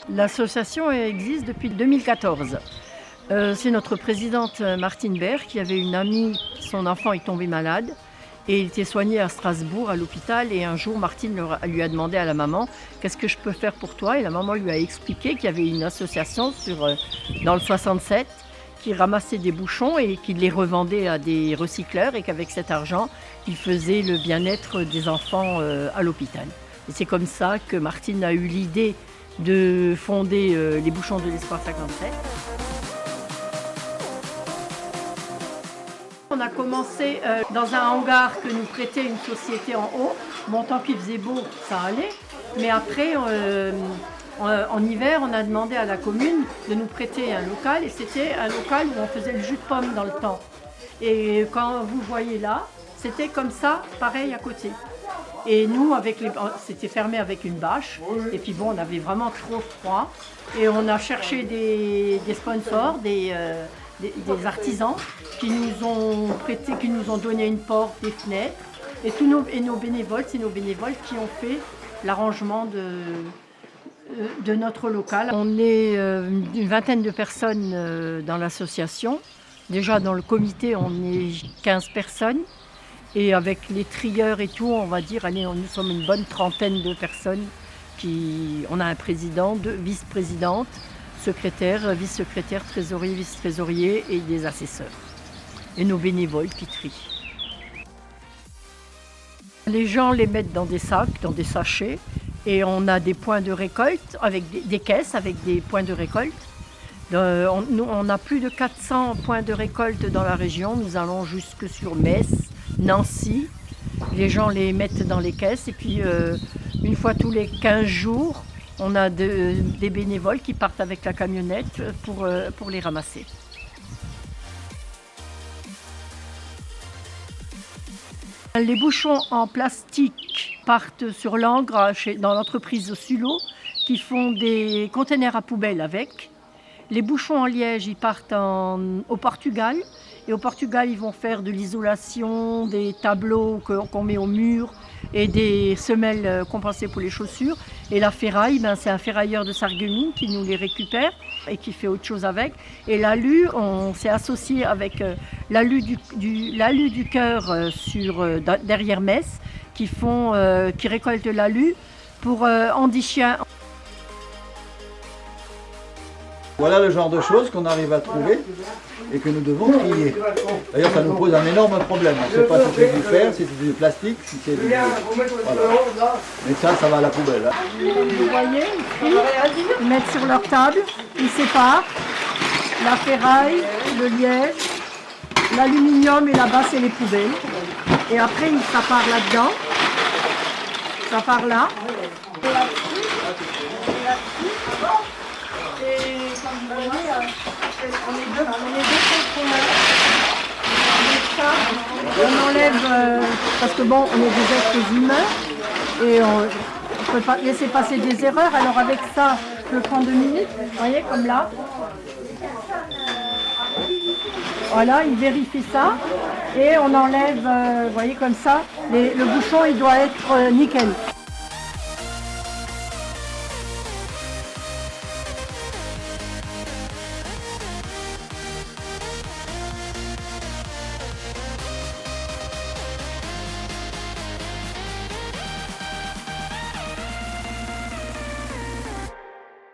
L'association existe depuis 2014. C'est notre présidente Martine Baird qui avait une amie, son enfant est tombé malade et il était soigné à Strasbourg à l'hôpital, et un jour Martine lui a demandé à la maman: qu'est-ce que je peux faire pour toi? Et la maman lui a expliqué qu'il y avait une association dans le 67 qui ramassait des bouchons et qui les revendait à des recycleurs, et qu'avec cet argent il faisait le bien-être des enfants à l'hôpital. Et c'est comme ça que Martine a eu l'idée de fonder les Bouchons de l'Espoir 57. On a commencé dans un hangar que nous prêtait une société en haut. Bon, tant qu'il faisait beau, ça allait. Mais après, en hiver, on a demandé à la commune de nous prêter un local. Et c'était un local où on faisait le jus de pomme dans le temps. Et quand vous voyez là, c'était comme ça, pareil à côté. Et nous, c'était fermé avec une bâche. Et puis bon, on avait vraiment trop froid. Et on a cherché des sponsors, des artisans qui nous ont prêté, qui nous ont donné une porte, des fenêtres. Et nos bénévoles, c'est nos bénévoles qui ont fait l'arrangement de notre local. On est une vingtaine de personnes dans l'association. Déjà dans le comité, on est 15 personnes. Et avec les trieurs et tout, on va dire, allez, nous sommes une bonne trentaine de personnes. On a un président, deux vice-présidentes, secrétaire, vice-secrétaire, trésorier, vice-trésorier et des assesseurs. Et nos bénévoles qui trient. Les gens les mettent dans des sacs, dans des sachets, et on a des points de récolte, avec des caisses avec des points de récolte. On a plus de 400 points de récolte dans la région. Nous allons jusque sur Metz, Nancy. Les gens les mettent dans les caisses, et puis une fois tous les 15 jours, on a des bénévoles qui partent avec la camionnette pour les ramasser. Les bouchons en plastique partent sur Langres, dans l'entreprise Sullo, qui font des containers à poubelles avec. Les bouchons en liège, ils partent au Portugal. Et au Portugal, ils vont faire de l'isolation, des tableaux qu'on met au mur et des semelles compensées pour les chaussures. Et la ferraille, c'est un ferrailleur de Sarreguemines qui nous les récupère et qui fait autre chose avec. Et l'alu, on s'est associé avec l'alu du cœur derrière Metz, qui récoltent l'alu pour Andy Chien. Voilà le genre de choses qu'on arrive à trouver et que nous devons trier. D'ailleurs, ça nous pose un énorme problème. On ne sait pas si c'est du fer, si c'est du plastique, si c'est du... Voilà. Mais ça va à la poubelle. Hein. Vous voyez, ils mettent sur leur table, ils séparent la ferraille, le liège, l'aluminium, et là-bas, c'est les poubelles. Et après, ça part là-dedans, ça part là. Et comme vous voyez, on est deux on enlève, parce que bon, on est des êtres humains et on ne peut pas laisser passer des erreurs. Alors avec ça, je le prends 2 minutes, vous voyez, comme là. Voilà, il vérifie ça et on enlève, vous voyez, comme ça. Le bouchon, il doit être nickel.